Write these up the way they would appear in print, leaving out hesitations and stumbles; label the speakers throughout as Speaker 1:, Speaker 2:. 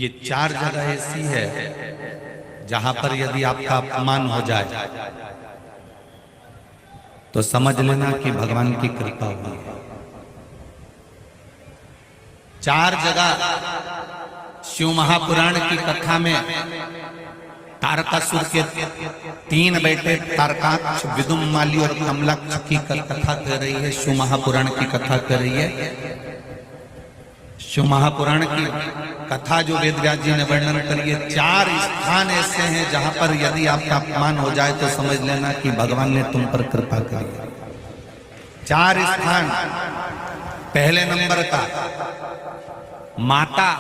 Speaker 1: ये चार जगह ऐसी है जहां पर यदि आपका अपमान हो जाए तो समझ लेना कि भगवान की कृपा हुई है। चार जगह शिव महापुराण की कथा में तारकासुर के तीन बेटे तारकाक्ष, विदुमाली और कमलाक्ष की कथा कह रही है। शिव महापुराण की कथा कह रही है। शिव महापुराण की कथा जो वेदव्यास जी ने वर्णन करी है, चार स्थान ऐसे हैं जहां पर यदि आपका अपमान हो जाए तो समझ लेना कि भगवान ने तुम पर कृपा करी है। चार स्थान। पहले नंबर का, माता,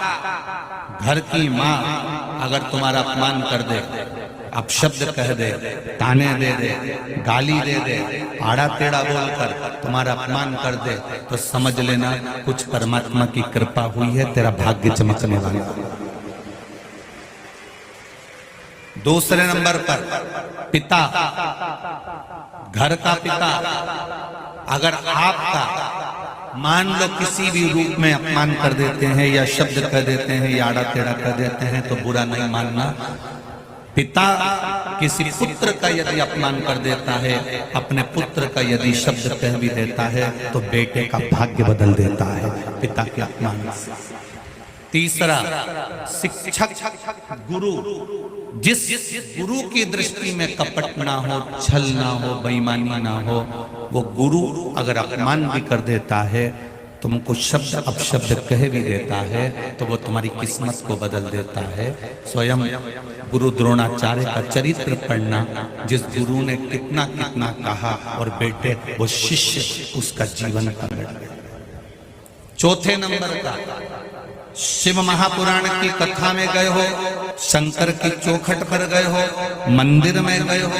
Speaker 1: घर की माँ अगर तुम्हारा अपमान कर दे, अपशब्द कह दे, ताने दे दे, गाली दे दे, आड़ा टेढ़ा बोलकर तुम्हारा अपमान कर दे, तो समझ लेना कुछ परमात्मा की कृपा हुई है, तेरा भाग्य चमकने वाला। दूसरे नंबर पर पिता, घर का पिता अगर आपका मान लो किसी भी रूप में अपमान कर देते हैं या शब्द कह देते हैं या आड़ा टेढ़ा कर देते हैं तो बुरा नहीं मानना। पिता किसी पुत्र का यदि अपमान कर देता है, अपने पुत्र का यदि शब्द कह भी देता है तो बेटे का भाग्य बदल देता है पिता के अपमान से। तीसरा, शिक्षक, गुरु। जिस गुरु की दृष्टि में कपट ना हो, छल ना हो, बेईमानी ना हो, वो गुरु अगर अपमान भी कर देता है, तुमको शब्द अपशब्द कह भी देता है, तो वो तुम्हारी किस्मत को बदल देता है। स्वयं गुरु द्रोणाचार्य का चरित्र पढ़ना, जिस गुरु ने कितना कितना कहा और बेटे वो शिष्य उसका जीवन पलट गया। चौथे नंबर का, शिव महापुराण की कथा में गए हो, शंकर की चौखट पर गए हो, मंदिर में गए हो,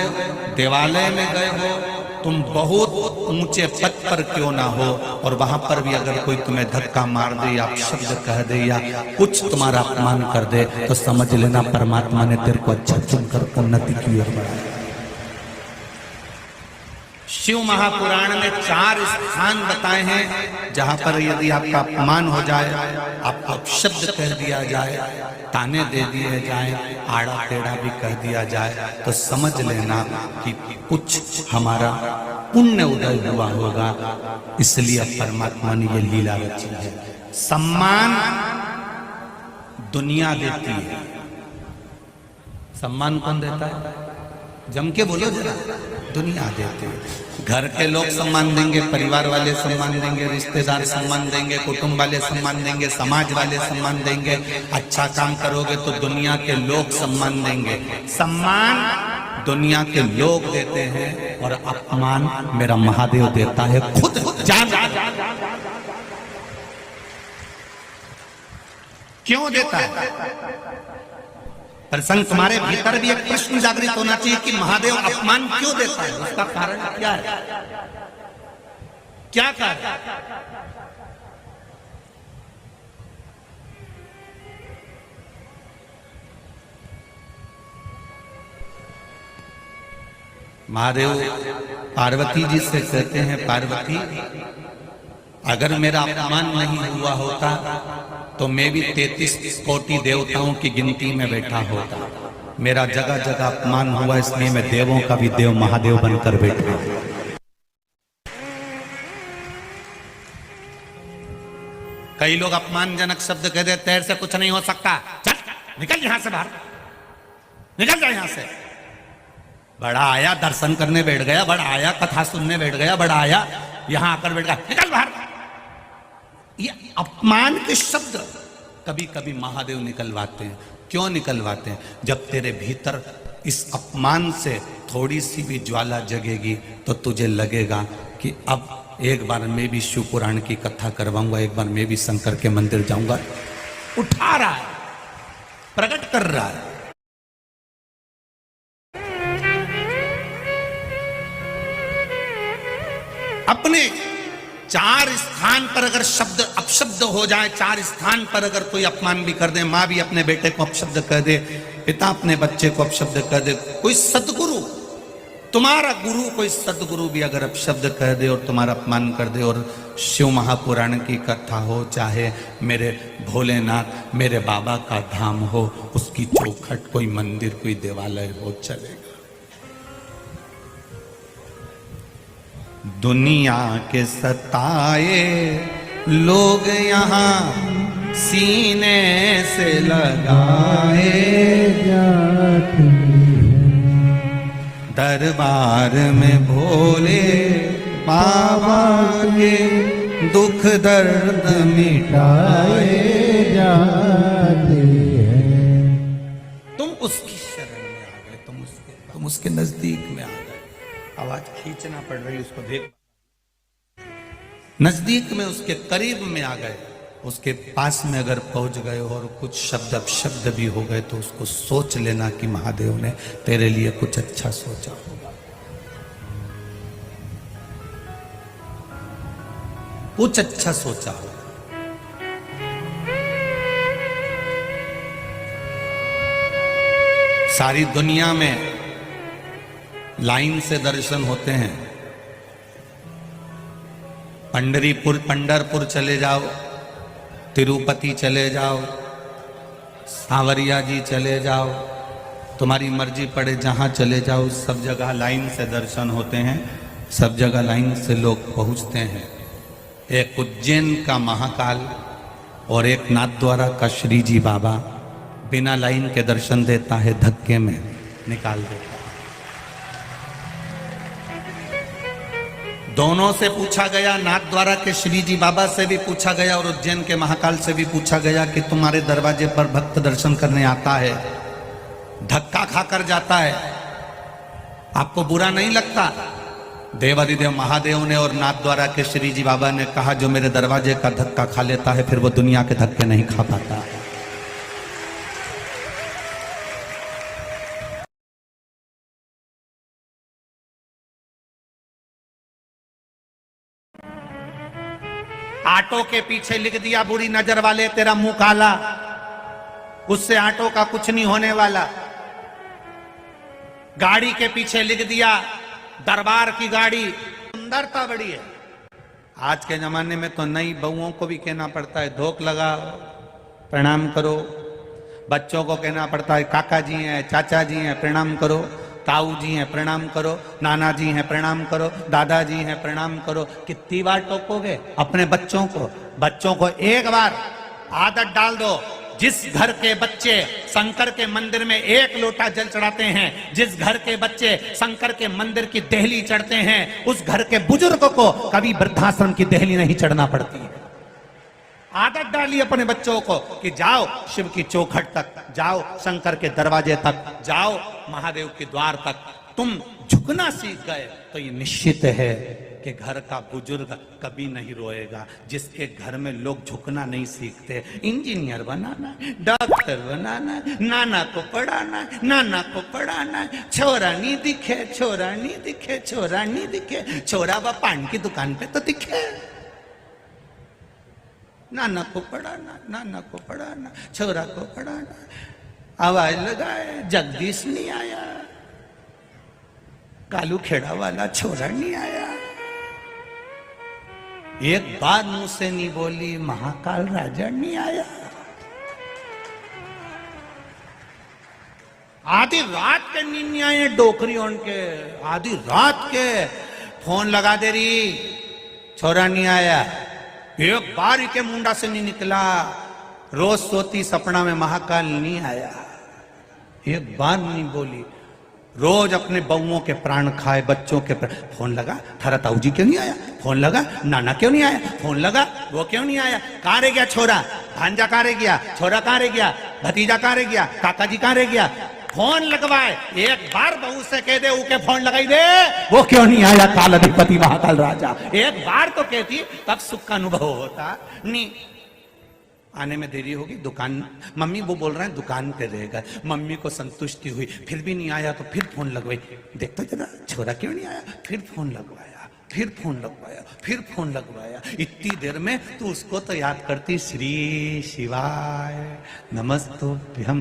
Speaker 1: देवालय में गए हो, तुम बहुत ऊंचे पद पर क्यों ना हो और वहां पर भी अगर कोई तुम्हें धक्का मार दे या शब्द कह दे या कुछ तुम्हारा अपमान कर दे तो समझ लेना परमात्मा ने तेरे को अच्छा चुनकर उन्नति की ओर बढ़ाया। शिव महापुराण में चार स्थान बताए हैं जहां पर यदि आपका अपमान हो जाए, आपको अपशब्द कह दिया जाए, ताने दे दिए जाए, आड़ा टेढ़ा भी कह दिया जाए, तो समझ लेना कि कुछ हमारा पुण्य उदय हुआ होगा, इसलिए परमात्मा ने ये लीला रची है। सम्मान दुनिया देती है। सम्मान कौन देता है? जम के बोलो जरा। दुनिया देते हैं। घर के लोग सम्मान देंगे, परिवार वाले सम्मान देंगे, रिश्तेदार सम्मान देंगे, कुटुंब वाले सम्मान देंगे, समाज वाले सम्मान देंगे। अच्छा काम करोगे तो दुनिया के लोग सम्मान देंगे। सम्मान दुनिया के लोग देते हैं और अपमान मेरा महादेव देता है खुद जान। क्यों देता है? प्रसंग तुम्हारे भीतर भी एक प्रश्न जागृत होना चाहिए कि महादेव अपमान क्यों देता है, उसका कारण क्या है? क्या कारण? महादेव पार्वती जी से कहते हैं, पार्वती अगर मेरा अपमान नहीं हुआ होता तो मैं भी 33 कोटि देवताओं की गिनती में बैठा होता। मेरा जगह जगह अपमान हुआ, इसलिए मैं देवों का भी देव महादेव बनकर बैठा। कई लोग अपमानजनक शब्द कह देते, तेरे से कुछ नहीं हो सकता, चल निकल यहां से बाहर, निकल जा यहां से। बड़ा आया दर्शन करने बैठ गया, बड़ा आया कथा सुनने बैठ गया, बड़ा आया यहां आकर बैठ गया, निकल बाहर। ये अपमान के शब्द कभी कभी महादेव निकलवाते हैं। क्यों निकलवाते हैं? जब तेरे भीतर इस अपमान से थोड़ी सी भी ज्वाला जगेगी तो तुझे लगेगा कि अब एक बार मैं भी शिव पुराण की कथा करवाऊंगा, एक बार मैं भी शंकर के मंदिर जाऊंगा। उठा रहा है, प्रकट कर रहा है। अपने चार स्थान पर अगर शब्द अपशब्द हो जाए, चार स्थान पर अगर कोई अपमान भी कर दे, माँ भी अपने बेटे को अपशब्द कह दे, पिता अपने बच्चे को अपशब्द कह दे, कोई सदगुरु तुम्हारा गुरु कोई सदगुरु भी अगर अपशब्द कह दे और तुम्हारा अपमान कर दे, और शिव महापुराण की कथा हो, चाहे मेरे भोलेनाथ मेरे बाबा का धाम हो, उसकी चौखट कोई मंदिर कोई देवालय हो, चलेगा। दुनिया के सताए लोग यहाँ सीने से लगाए जाते हैं, दरबार में भोले बाबा के दुख दर्द मिटाए जाते हैं। तुम उसकी शरण में आ गए, तुम उसके नजदीक में आ गए। आवाज खींचना पड़ रही, उसको देख, नजदीक में उसके करीब में आ गए। उसके पास में अगर पहुंच गए और कुछ शब्द अपशब्द भी हो गए तो उसको सोच लेना कि महादेव ने तेरे लिए कुछ अच्छा सोचा होगा, कुछ अच्छा सोचा होगा। सारी दुनिया में लाइन से दर्शन होते हैं। पंढरपुर चले जाओ, तिरुपति चले जाओ, सांवरिया जी चले जाओ, तुम्हारी मर्जी पड़े जहां चले जाओ, सब जगह लाइन से दर्शन होते हैं, सब जगह लाइन से लोग पहुंचते हैं। एक उज्जैन का महाकाल और एक नाथद्वारा का श्री जी बाबा बिना लाइन के दर्शन देता है, धक्के में निकाल देता है। दोनों से पूछा गया, नाथद्वारा के श्री जी बाबा से भी पूछा गया और उज्जैन के महाकाल से भी पूछा गया कि तुम्हारे दरवाजे पर भक्त दर्शन करने आता है, धक्का खाकर जाता है, आपको बुरा नहीं लगता? देवादिदेव महादेव ने और नाथद्वारा के श्री जी बाबा ने कहा, जो मेरे दरवाजे का धक्का खा लेता है फिर वो दुनिया के धक्के नहीं खा पाता। आटो के पीछे लिख दिया, बुरी नजर वाले तेरा मुंह काला, उससे आटो का कुछ नहीं होने वाला। गाड़ी के पीछे लिख दिया, दरबार की गाड़ी, सुंदरता बड़ी है। आज के जमाने में तो नई बहुओं को भी कहना पड़ता है धोख लगाओ, प्रणाम करो। बच्चों को कहना पड़ता है काका जी हैं, चाचा जी हैं, प्रणाम करो। ताऊ जी हैं, प्रणाम करो। नाना जी हैं, प्रणाम करो। दादाजी हैं, प्रणाम करो। कितनी बार टोकोगे अपने बच्चों को? बच्चों को एक बार आदत डाल दो। जिस घर के बच्चे शंकर के मंदिर में एक लोटा जल चढ़ाते हैं, जिस घर के बच्चे शंकर के मंदिर की देहली चढ़ते हैं, उस घर के बुजुर्ग को कभी वृद्धाश्रम की देहली नहीं चढ़ना पड़ती है। आदत डाली अपने बच्चों को कि जाओ शिव की चौखट तक, जाओ शंकर के दरवाजे तक, जाओ महादेव के द्वार तक। तुम झुकना सीख गए तो ये निश्चित है कि घर का बुजुर्ग कभी नहीं रोएगा। जिसके घर में लोग झुकना नहीं सीखते, इंजीनियर बनाना, डॉक्टर बनाना, नाना को पढ़ाना, नाना को पढ़ाना, छोरा नहीं दिखे, छोरा नहीं दिखे, छोरा नहीं दिखे, छोरा व पान की दुकान पे तो दिखे। नाना को पढ़ाना, नाना को पढ़ाना, छोरा को पढ़ाना। आवाज लगाए, जगदीश नहीं आया, कालू खेड़ा वाला छोरा नहीं आया। एक बार मुंह से नहीं बोली, महाकाल राजा नहीं आया। आधी रात के नींद नहीं आए डोकरियों के, आधी रात के फोन लगा दे रही, छोरा नहीं आया। एक बार के मुंडा से नहीं निकला, रोज सोती सपना में महाकाल नहीं आया। एक बार नहीं बोली, रोज अपने बहुओं के प्राण खाए, बच्चों के फोन लगा, थारा ताऊ जी क्यों नहीं आया? फोन लगा, नाना क्यों नहीं आया? फोन लगा, वो क्यों नहीं आया? कहाँ रह गया छोरा? भांजा कहाँ रह गया? छोरा कहाँ रह गया? भतीजा कहाँ रह गया? काका जी कहाँ रह गया? फोन लगवाए। एक बार बहू से कह दे उके फोन लगाई दे, वो क्यों नहीं आया? काल अधिपति महाकाल राजा। एक बार तो कहती, तब सुख का अनुभव होता। नहीं, आने में देरी होगी, दुकान, मम्मी वो बोल रहे हैं दुकान पे रहेगा। मम्मी को संतुष्टि हुई, फिर भी नहीं आया तो फिर फोन लगवाई, देखते जरा छोरा क्यों नहीं आया? फिर फोन लगवाया, फिर फोन लगवाया, फिर फोन लगवाया। इतनी देर में तू उसको तो याद करती, श्री शिवाय नमस्तुभ्यम।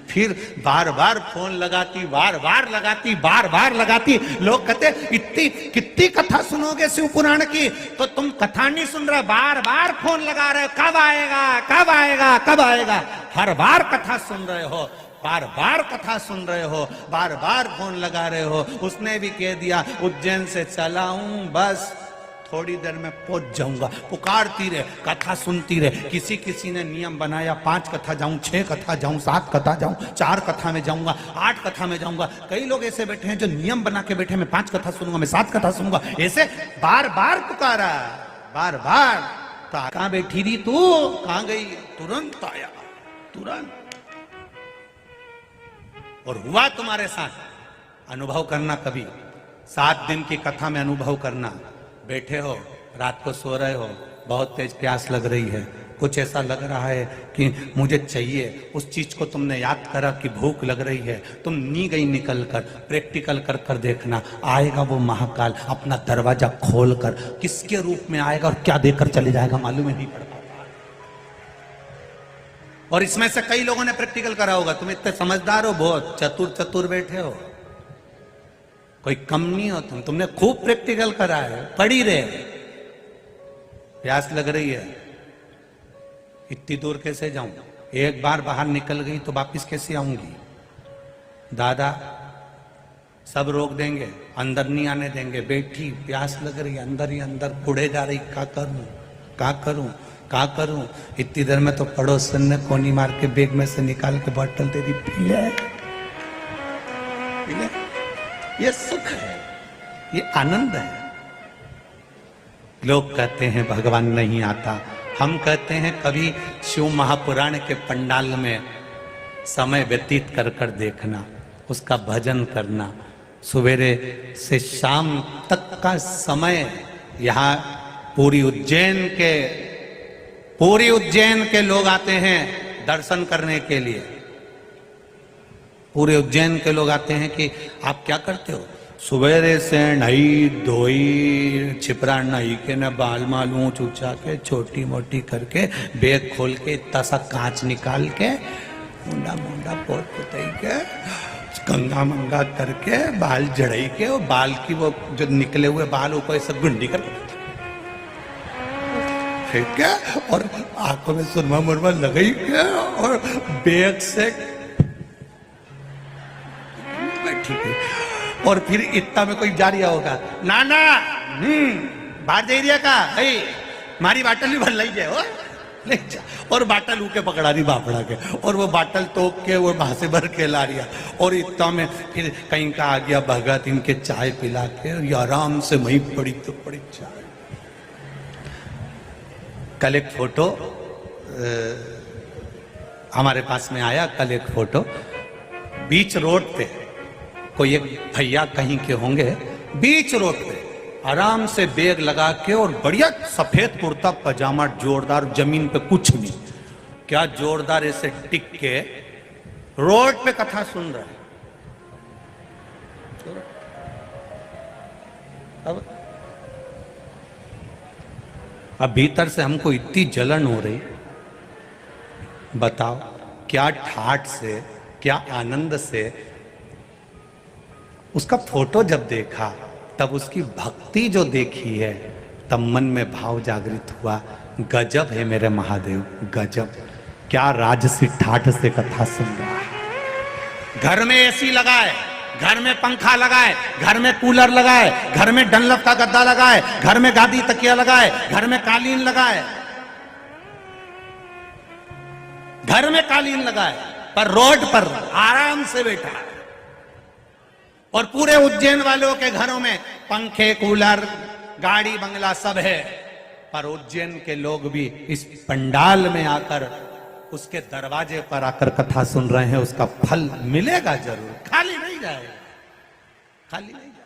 Speaker 1: फिर बार बार फोन लगाती, बार बार लगाती, बार बार लगाती। लोग कहते इतनी कितनी कथा सुनोगे शिव पुराण की? तो तुम कथा नहीं सुन रहे, बार बार फोन लगा रहे हो, कब आएगा, कब आएगा, कब आएगा। हर बार कथा सुन रहे हो, बार बार कथा सुन रहे हो, बार बार फोन लगा रहे हो। उसने भी कह दिया उज्जैन से चला हूं, बस थोड़ी देर में पहुंच जाऊंगा। पुकारती रहे, कथा सुनती रहे। किसी किसी ने नियम बनाया, 5 कथा जाऊं, 6 कथा जाऊं, 7 कथा जाऊं, 4 कथा में जाऊंगा, 8 कथा में जाऊंगा। कई लोग ऐसे बैठे हैं जो नियम बना के बैठे, मैं 5 कथा सुनूंगा, मैं 7 कथा सुनूंगा। ऐसे बार बार पुकारा, बार बार। तो कहां बैठी रही तू, कहां गई? तुरंत आया, तुरंत। और हुआ तुम्हारे साथ। अनुभव करना कभी 7 दिन की कथा में अनुभव करना। बैठे हो, रात को सो रहे हो, बहुत तेज प्यास लग रही है, कुछ ऐसा लग रहा है कि मुझे चाहिए, उस चीज को तुमने याद करा कि भूख लग रही है, तुम नी गई निकल कर। प्रैक्टिकल कर कर देखना, आएगा वो महाकाल अपना दरवाजा खोल कर। किसके रूप में आएगा और क्या देकर चले जाएगा मालूम ही नहीं पड़ता। और इसमें से कई लोगों ने प्रैक्टिकल करा होगा। तुम इतने समझदार हो, बहुत चतुर चतुर बैठे हो, कोई कम नहीं हो तुम। तुमने खूब प्रैक्टिकल करा है। पड़ी रहे, प्यास लग रही है, इतनी दूर कैसे जाऊं? एक बार बाहर निकल गई तो वापिस कैसे आऊंगी? दादा सब रोक देंगे, अंदर नहीं आने देंगे। बैठी, प्यास लग रही, अंदर ही अंदर कुड़े जा रही। क्या करूं, क्या करूं, क्या करूं? इतनी देर में तो पड़ोसन ने कोनी मार के बैग में से निकाल के बोतल दे दी, पी ले, पी ले। ये सुख है, ये आनंद है। लोग कहते हैं भगवान नहीं आता, हम कहते हैं कभी शिव महापुराण के पंडाल में समय व्यतीत कर कर देखना, उसका भजन करना। सवेरे से शाम तक का समय यहाँ पूरी उज्जैन के लोग आते हैं दर्शन करने के लिए। पूरे उज्जैन के लोग आते हैं कि आप क्या करते हो? सवेरे से नई धोई छिपरा नई के न बाल मालूं चूचा के छोटी मोटी करके बैग खोल के इतना सा कांच निकाल के मुंडा मुंडा पोत पुताई के गंगा मंगा करके बाल जड़ाई के और बाल की वो जो निकले हुए बाल ऊपर सब गुंडी करके ठीक है, और आंखों में सुरमा मुरमा लगाई के और बैग से ठीक है। और फिर इतना में कोई जा रहा होगा, नाना बाहर जा रहा का भाई, मारी बाटल भी भर लाई जाए हो, ले जा। और बाटल ऊके पकड़ा रही बापड़ा के, और वो बाटल तोप के वो वहां से भर के ला रिया। और इतना में फिर कहीं का आ गया भगत, इनके चाय पिला के और आराम से वहीं पड़ी तो पड़ी चाय। कल एक फोटो हमारे पास में आया, कल एक फोटो बीच रोड पे कोई एक भैया कहीं के होंगे, बीच रोड पे आराम से बैग लगा के और बढ़िया सफेद कुर्ता पजामा जोरदार, जमीन पे कुछ नहीं, क्या जोरदार ऐसे टिक के रोड पे कथा सुन रहा है। अब भीतर से हमको इतनी जलन हो रही, बताओ क्या ठाठ से, क्या आनंद से। उसका फोटो जब देखा तब उसकी भक्ति जो देखी है, तब मन में भाव जागृत हुआ। गजब है मेरे महादेव, गजब, क्या राजसी ठाठ से कथा सुन रहा है। घर में एसी लगाए, घर में पंखा लगाए, घर में कूलर लगाए, घर में डनलप का गद्दा लगाए, घर में गादी तकिया लगाए, घर में कालीन लगाए, घर में कालीन लगाए, पर रोड पर आराम से बैठा है। और पूरे उज्जैन वालों के घरों में पंखे, कूलर, गाड़ी, बंगला सब है, पर उज्जैन के लोग भी इस पंडाल में आकर, उसके दरवाजे पर आकर कथा सुन रहे हैं। उसका फल मिलेगा जरूर, खाली नहीं जाएगा, खाली नहीं जाएगा।